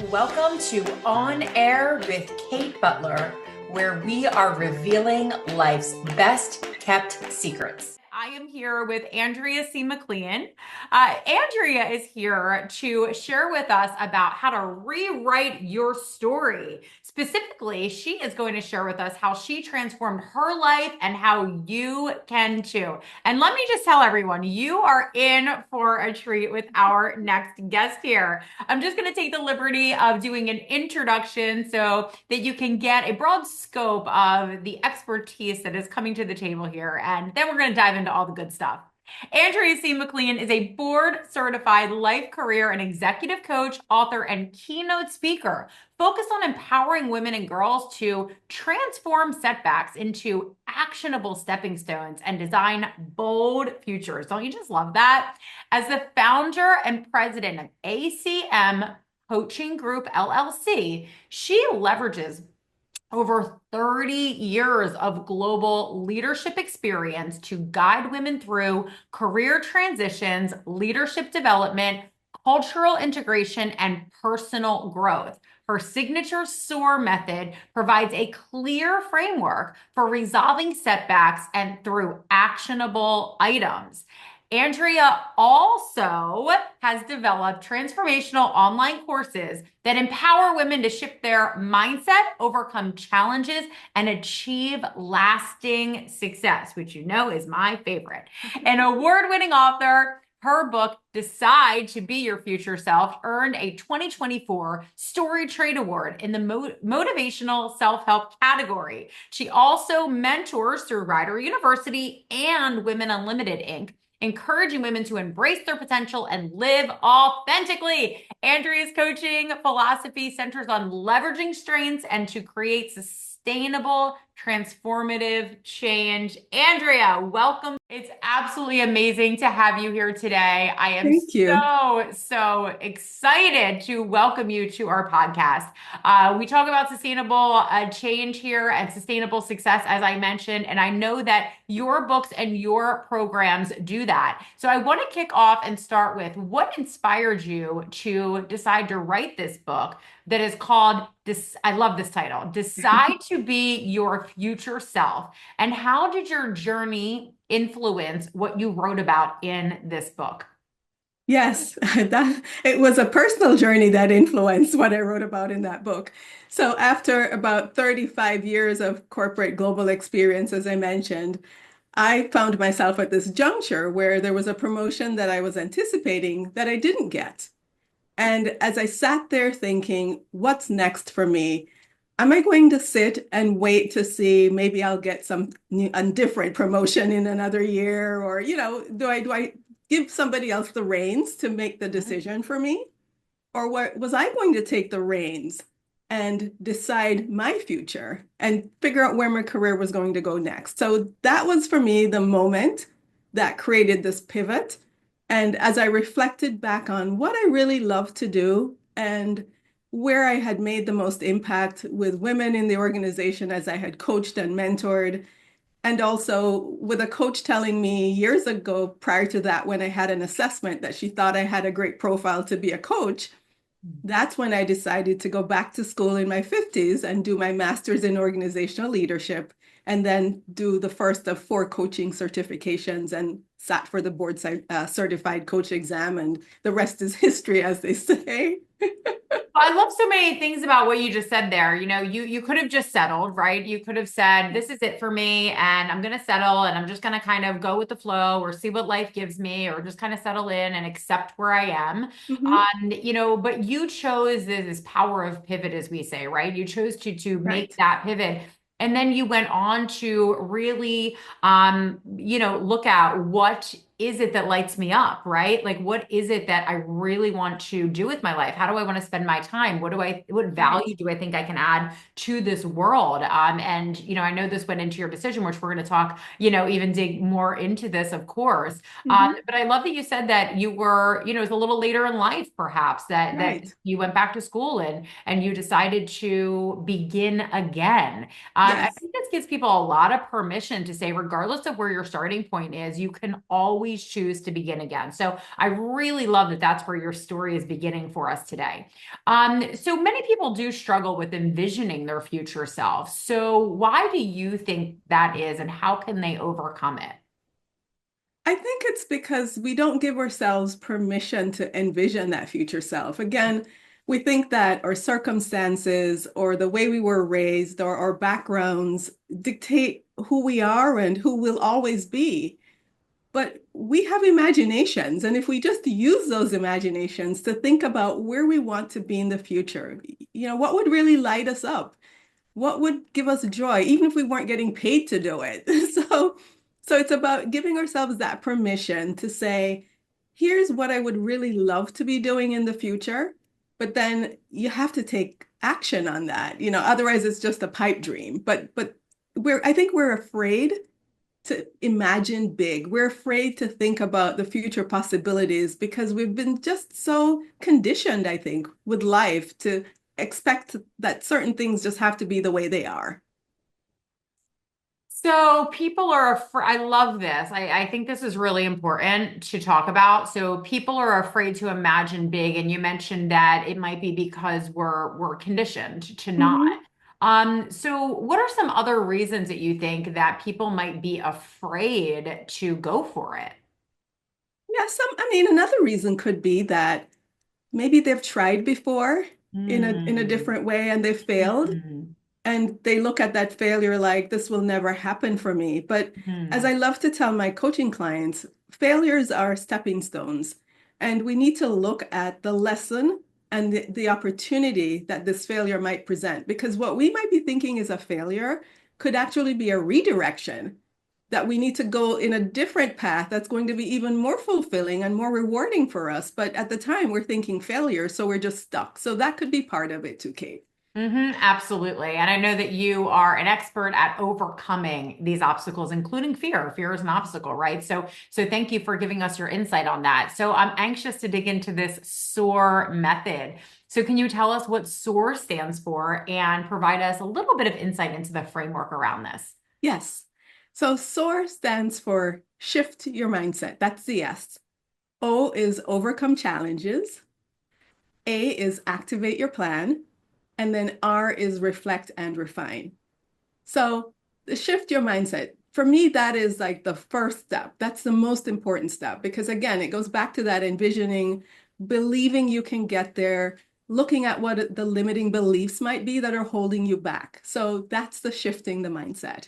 Welcome to On Air with Kate Butler, where we are revealing life's best kept secrets. I am here with Andrea C. McLean. Andrea is here to share with us about how to rewrite your story. Specifically, she is going to share with us how she transformed her life and how you can too. And let me just tell everyone, you are in for a treat with our next guest here. I'm just going to take the liberty of doing an introduction so that you can get a broad scope of the expertise that is coming to the table here. And then we're going to dive into all the good stuff. Andrea C. McLean is a board certified life, career, and executive coach, author, and keynote speaker focused on empowering women and girls to transform setbacks into actionable stepping stones and design bold futures. Don't you just love that? As the founder and president of ACM Coaching Group LLC, she leverages over 30 years of global leadership experience to guide women through career transitions, leadership development, cultural integration, and personal growth. Her signature S.O.A.R method provides a clear framework for resolving setbacks and through actionable items. Andrea also has developed transformational online courses that empower women to shift their mindset, overcome challenges, and achieve lasting success, which you know is my favorite. An award-winning author, her book, Decide to Be Your Future Self, earned a 2024 Story Trade Award in the motivational self-help category. She also mentors through Rider University and Women Unlimited, Inc., encouraging women to embrace their potential and live authentically. Andrea's coaching philosophy centers on leveraging strengths and to create sustainable, transformative change. Andrea, welcome. It's absolutely amazing to have you here today. I am Thank you. so excited to welcome you to our podcast. We talk about sustainable change here and sustainable success, as I mentioned, and I know that your books and your programs do that. So I want to kick off and start with what inspired you to decide to write this book that is called I love this title, Decide to Be Your Future Self. And how did your journey influence what you wrote about in this book? Yes, it was a personal journey that influenced what I wrote about in that book. So after about 35 years of corporate global experience, as I mentioned, I found myself at this juncture where there was a promotion that I was anticipating that I didn't get. And as I sat there thinking, what's next for me? Am I going to sit and wait to see maybe I'll get a different promotion in another year? Or, do I give somebody else the reins to make the decision for me? Or was I going to take the reins and decide my future and figure out where my career was going to go next? So that was for me the moment that created this pivot. And as I reflected back on what I really love to do and where I had made the most impact with women in the organization as I had coached and mentored, and also with a coach telling me years ago, prior to that, when I had an assessment that she thought I had a great profile to be a coach, that's when I decided to go back to school in my 50s and do my master's in organizational leadership, and then do the first of 4 coaching certifications and sat for the board certified coach exam. And the rest is history, as they say. I love so many things about what you just said there. You know, you could have just settled, right? You could have said, this is it for me, and I'm going to settle, and I'm just going to kind of go with the flow or see what life gives me, or just kind of settle in and accept where I am. Mhm. But you chose this power of pivot, as we say, right? You chose to make Right. that pivot. And then you went on to really, look at what is it that lights me up, right? Like, what is it that I really want to do with my life? How do I want to spend my time? What Right. value do I think I can add to this world? I know this went into your decision, which we're going to talk, even dig more into this, of course. Mhm. But I love that you said that you were, it was a little later in life, perhaps, that Right. you went back to school and you decided to begin again. I Yes. think this gives people a lot of permission to say, regardless of where your starting point is, you can always always choose to begin again. So I really love that that's where your story is beginning for us today. So many people do struggle with envisioning their future self. So why do you think that is, and how can they overcome it? I think it's because we don't give ourselves permission to envision that future self. Again, we think that our circumstances or the way we were raised or our backgrounds dictate who we are and who we'll always be. But we have imaginations. And if we just use those imaginations to think about where we want to be in the future, what would really light us up? What would give us joy, even if we weren't getting paid to do it? So it's about giving ourselves that permission to say, here's what I would really love to be doing in the future. But then you have to take action on that. Otherwise it's just a pipe dream. But I think we're afraid to imagine big. We're afraid to think about the future possibilities because we've been just so conditioned, I think, with life to expect that certain things just have to be the way they are. So people are afraid. I love this. I think this is really important to talk about. So people are afraid to imagine big, and you mentioned that it might be because we're conditioned to not. Mhm. So what are some other reasons that you think that people might be afraid to go for it? Yeah, I mean, another reason could be that maybe they've tried before in a Hmm. different way and they've failed. Hmm. And they look at that failure like this will never happen for me. But as Hmm. I love to tell my coaching clients, failures are stepping stones. And we need to look at the lesson and the opportunity that this failure might present. Because what we might be thinking is a failure could actually be a redirection that we need to go in a different path that's going to be even more fulfilling and more rewarding for us. But at the time, we're thinking failure, so we're just stuck. So that could be part of it too, Kate. Absolutely. And I know that you are an expert at overcoming these obstacles, including fear. Fear is an obstacle, right? So thank you for giving us your insight on that. So I'm anxious to dig into this S.O.A.R method. So can you tell us what S.O.A.R stands for and provide us a little bit of insight into the framework around this? Yes. So SOAR stands for shift your mindset. That's the S. O is overcome challenges. A is activate your plan. And then R is reflect and refine. So the shift your mindset, for me, that is like the first step. That's the most important step because again, it goes back to that envisioning, believing you can get there, looking at what the limiting beliefs might be that are holding you back. So that's the shifting the mindset.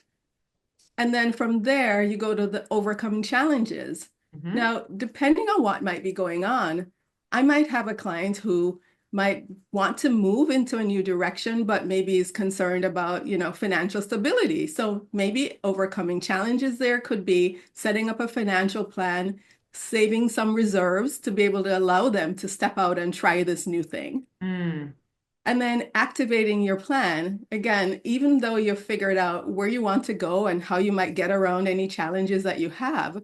And then from there, you go to the overcoming challenges. Mhm. Now, depending on what might be going on, I might have a client who might want to move into a new direction, but maybe is concerned about, financial stability. So maybe overcoming challenges there could be setting up a financial plan, saving some reserves to be able to allow them to step out and try this new thing. Mm. And then activating your plan. Again, even though you've figured out where you want to go and how you might get around any challenges that you have,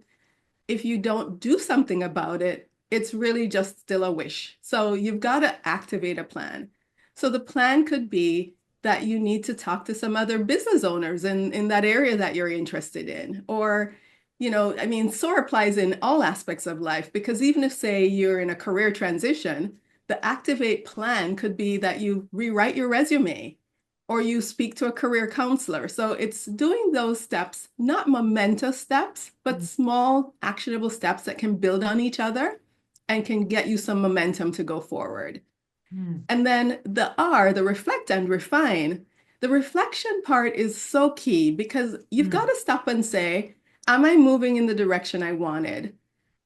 if you don't do something about it, it's really just still a wish. So you've got to activate a plan. So the plan could be that you need to talk to some other business owners in that area that you're interested in. Or, I mean, SOAR applies in all aspects of life because even if, say, you're in a career transition, the activate plan could be that you rewrite your resume or you speak to a career counselor. So it's doing those steps, not momentous steps, but small actionable steps that can build on each other and can get you some momentum to go forward. Mm. And then the R, the reflect and refine, the reflection part is so key because you've got Mm. to stop and say, am I moving in the direction I wanted?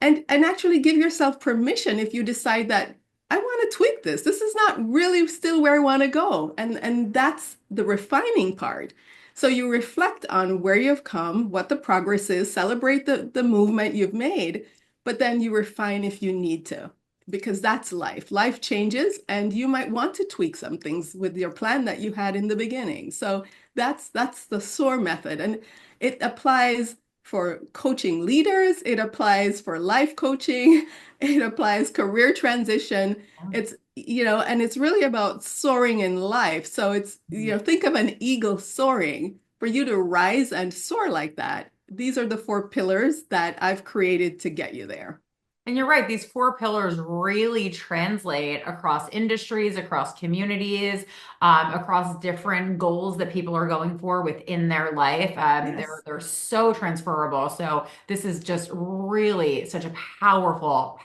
And actually give yourself permission if you decide that I want to tweak this. This is not really still where I want to go. And that's the refining part. So you reflect on where you've come, what the progress is, celebrate the movement you've made, but then you refine if you need to because that's life. Life changes, and you might want to tweak some things with your plan that you had in the beginning. So that's the SOAR method, and it applies for coaching leaders. It applies for life coaching. It applies career transition. And it's really about soaring in life. So it's, think of an eagle soaring. For you to rise and soar like that, these are the four pillars that I've created to get you there. And you're right, these four pillars really translate across industries, across communities, across different goals that people are going for within their life. Yes. They're so transferable. So this is just really such a powerful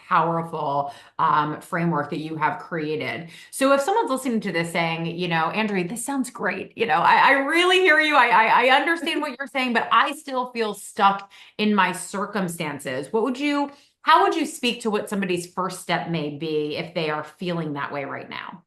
framework that you have created. So if someone's listening to this saying, Andrea, this sounds great. I really hear you. I understand what you're saying, but I still feel stuck in my circumstances. How would you speak to what somebody's first step may be if they are feeling that way right now?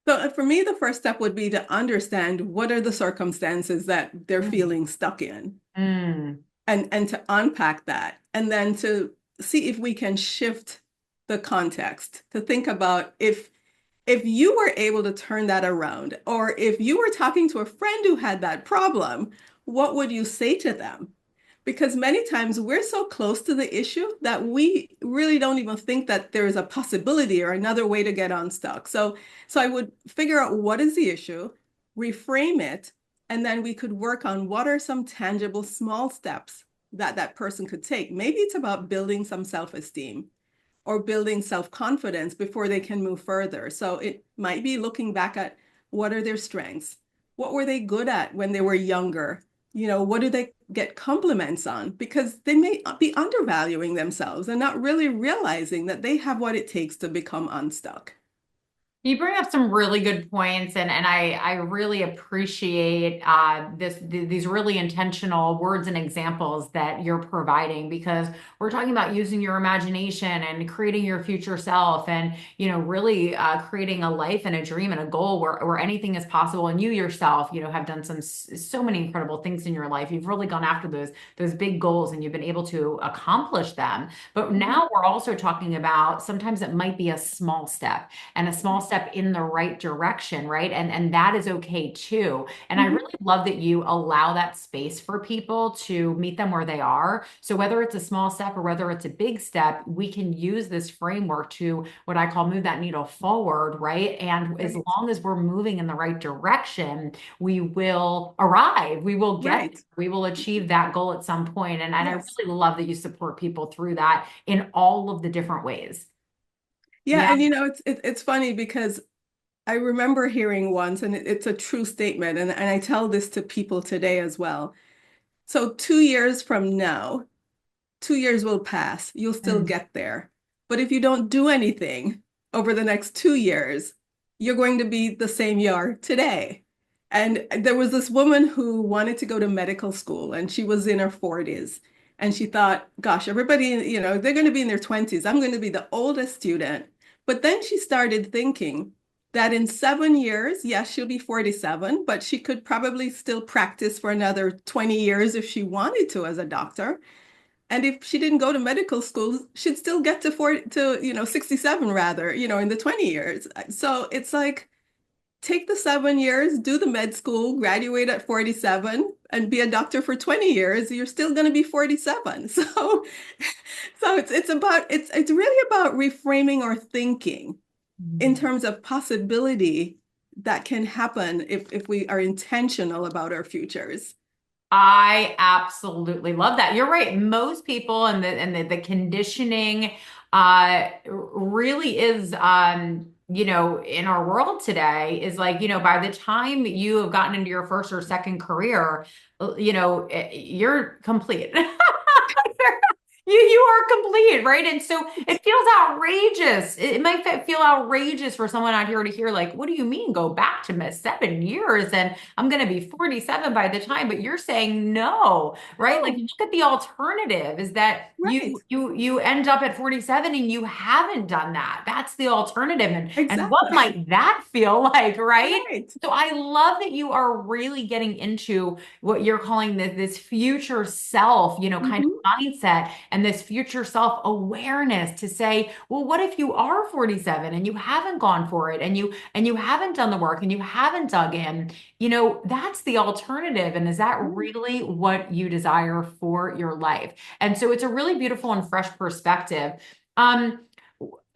So for me, the first step would be to understand what are the circumstances that they're Mm. feeling stuck in, Mm. and to unpack that, and then to see if we can shift the context to think about if you were able to turn that around, or if you were talking to a friend who had that problem, what would you say to them? Because many times we're so close to the issue that we really don't even think that there is a possibility or another way to get unstuck. So I would figure out what is the issue, reframe it, and then we could work on what are some tangible small steps that that person could take. Maybe it's about building some self-esteem or building self-confidence before they can move further. So it might be looking back at what are their strengths? What were they good at when they were younger? What do they get compliments on? Because they may be undervaluing themselves and not really realizing that they have what it takes to become unstuck. You bring up some really good points, and I really appreciate these really intentional words and examples that you're providing because we're talking about using your imagination and creating your future self, and really creating a life and a dream and a goal where anything is possible. And you yourself, have done so many incredible things in your life. You've really gone after those big goals, and you've been able to accomplish them. But Mhm. now we're also talking about sometimes it might be a small step and a small step in the right direction, right? And that is okay too. And I Mhm. really love that you allow that space for people to meet them where they are. So whether it's a small step or whether it's a big step, we can use this framework to what I call move that needle forward, right? And as Right. long as we're moving in the right direction, we will arrive, we will get there. Right. We will achieve that goal at some point. And I Yes. really love that you support people through that in all of the different ways. Yeah, Yeah. and it's funny because I remember hearing once, and it's a true statement, and I tell this to people today as well. So 2 years from now, 2 years will pass. You'll still Mm. get there. But if you don't do anything over the next 2 years, you're going to be the same you are today. And there was this woman who wanted to go to medical school, and she was in her 40s. And she thought, gosh, everybody, they're going to be in their 20s. I'm going to be the oldest student. But then she started thinking that in 7 years, yes, she'll be 47, but she could probably still practice for another 20 years if she wanted to as a doctor. And if she didn't go to medical school, she'd still get to 40, to, 67 rather, in the 20 years. So it's like, take the 7 years, do the med school, graduate at 47 and be a doctor for 20 years. You're still going to be 47. So it's really about reframing our thinking in Mm. terms of possibility that can happen if we are intentional about our futures. I absolutely love that. You're right. Most people and the conditioning really is in our world today is like, by the time you have gotten into your first or second career, you're complete. You are complete, right? And so it feels outrageous. It might feel outrageous for someone out here to hear, like, what do you mean go back to 7 years and I'm going to be 47 by the time? But you're saying no, right? Like, Oh, look at the alternative is that right. you end up at 47 and you haven't done that. That's the alternative. And what Exactly. might that feel like, right? Right. So I love that you are really getting into what you're calling this future self, kind of Mhm. mindset and this future self awareness to say, well, what if you are 47 and you haven't gone for it and you haven't done the work and you haven't dug in? That's the alternative. And is that really what you desire for your life? And so it's a really beautiful and fresh perspective. Um,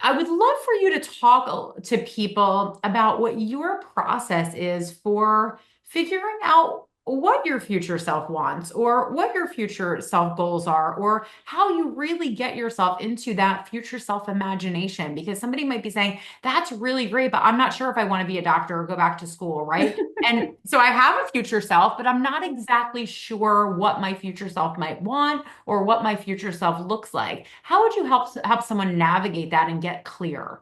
I would love for you to talk to people about what your process is for figuring out what your future self wants or what your future self goals are or how you really get yourself into that future self imagination. Because somebody might be saying, that's really great, but I'm not sure if I want to be a doctor or go back to school, right? And so I have a future self, but I'm not exactly sure what my future self might want or what my future self looks like. How would you help someone navigate that and get clear?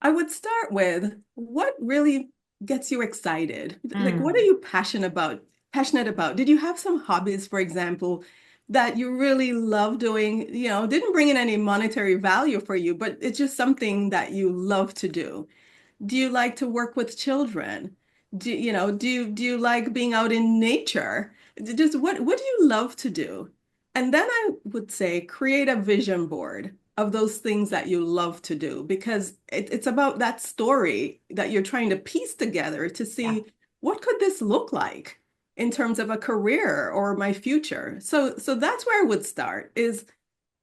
I would start with what really gets you excited? Like, what are Mm. you passionate about? Did you have some hobbies, for example, that you really love doing, didn't bring in any monetary value for you, but it's just something that you love to do? Do you like to work with children? Do you like being out in nature? Just what do you love to do? And then I would say create a vision board of those things that you love to do because it's about that story that you're trying to piece together to Yeah. see what could this look like in terms of a career or my future. So that's where I would start is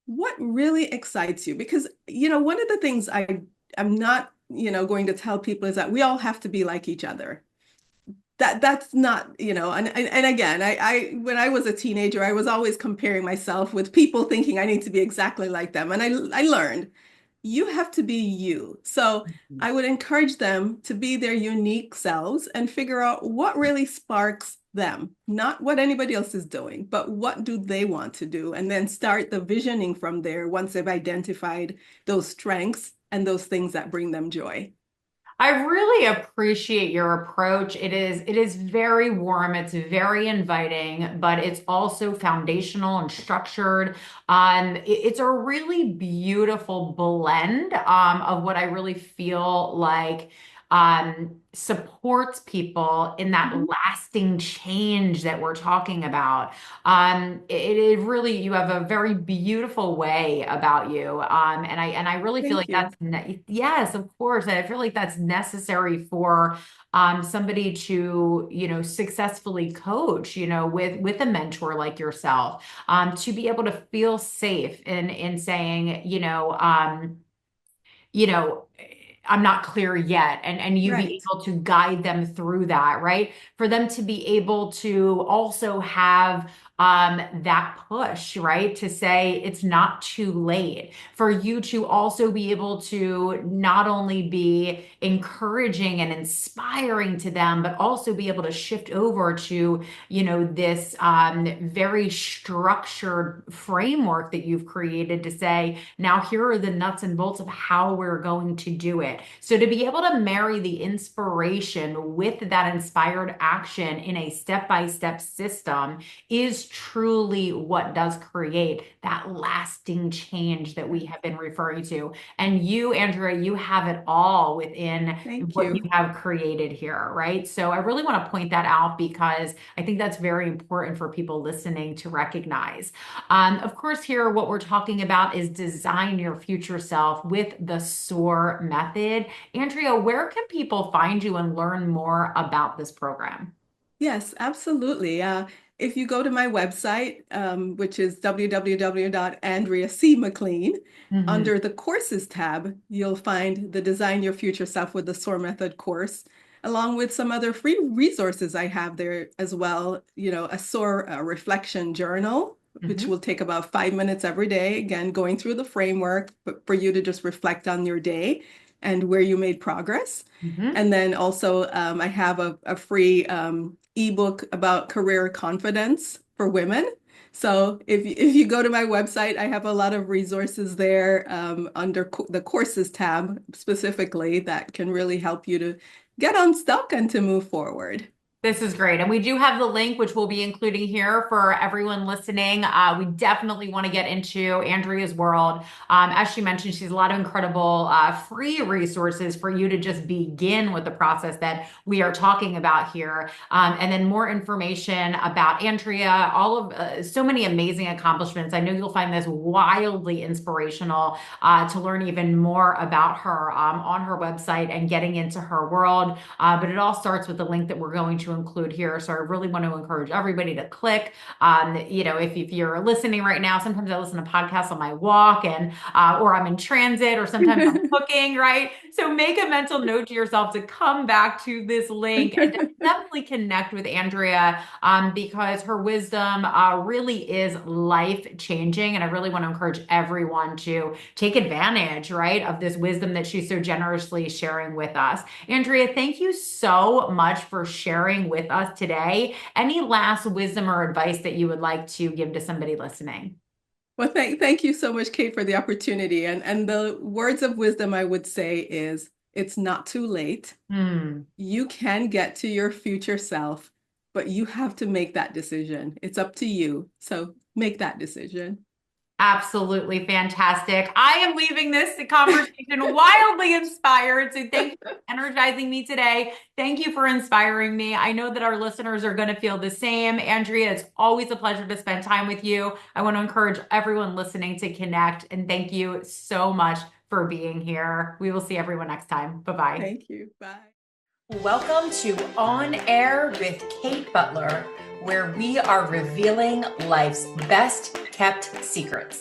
what really excites you? Because, one of the things I'm not, going to tell people is that we all have to be like each other. That's not, and again, I when I was a teenager, I was always comparing myself with people thinking I need to be exactly like them. And I learned you have to be you. So I would encourage them to be their unique selves and figure out what really sparks them, not what anybody else is doing, but what do they want to do? And then start the visioning from there once they've identified those strengths and those things that bring them joy. I really appreciate your approach. It is very warm, it's very inviting, but it's also foundational and structured. It's a really beautiful blend of what I really feel like supports people in that Mhm. lasting change that we're talking about. It really, you have a very beautiful way about you. And I really feel Thank like you. yes, of course. And I feel like that's necessary for somebody to, successfully coach, with a mentor like yourself, to be able to feel safe in saying, you know, I'm not clear yet, and you be Right. able to guide them through that, right? For them to be able to also have that push, right? To say it's not too late. For you to also be able to not only be encouraging and inspiring to them, but also be able to shift over to, this very structured framework that you've created to say, now here are the nuts and bolts of how we're going to do it. So to be able to marry the inspiration with that inspired action in a step-by-step system is truly what does create that lasting change that we have been referring to. And you, Andrea, you have it all within Thank what you you. have created here, right? So I really want to point that out because I think that's very important for people listening to recognize. Of course, here, what we're talking about is design your future self with the S.O.A.R method. Andrea, where can people find you and learn more about this program? Yes, absolutely. If you go to my website, which is www.andreacmclean, Mhm. under the courses tab, you'll find the Design Your Future Self with the S.O.A.R method course, along with some other free resources I have there as well. A S.O.A.R reflection journal, which Mhm. will take about 5 minutes every day. Again, going through the framework, but for you to just reflect on your day and where you made progress. Mhm. And then also, I have a free ebook about career confidence for women. So if you go to my website, I have a lot of resources there under the courses tab specifically that can really help you to get unstuck and to move forward. This is great. And we do have the link, which we'll be including here for everyone listening. We definitely want to get into Andrea's world. As she mentioned, she's a lot of incredible free resources for you to just begin with the process that we are talking about here. And then more information about Andrea, all of so many amazing accomplishments. I know you'll find this wildly inspirational to learn even more about her on her website and getting into her world. But it all starts with the link that we're going to to include here. So I really want to encourage everybody to click. If you're listening right now, sometimes I listen to podcasts on my walk and or I'm in transit or sometimes I'm cooking, right? So make a mental note to yourself to come back to this link and definitely connect with Andrea because her wisdom really is life changing. And I really want to encourage everyone to take advantage, right, of this wisdom that she's so generously sharing with us. Andrea, thank you so much for sharing with us today. Any last wisdom or advice that you would like to give to somebody listening? Well, thank you so much, Kate, for the opportunity. And the words of wisdom I would say is it's not too late. You can get to your future self, but you have to make that decision. It's up to you. So make that decision. Absolutely fantastic. I am leaving this conversation wildly inspired. So thank you for energizing me today. Thank you for inspiring me. I know that our listeners are going to feel the same. Andrea, it's always a pleasure to spend time with you. I want to encourage everyone listening to connect. And thank you so much for being here. We will see everyone next time. Bye-bye. Thank you. Bye. Welcome to On Air with Kate Butler, where we are revealing life's best kept secrets.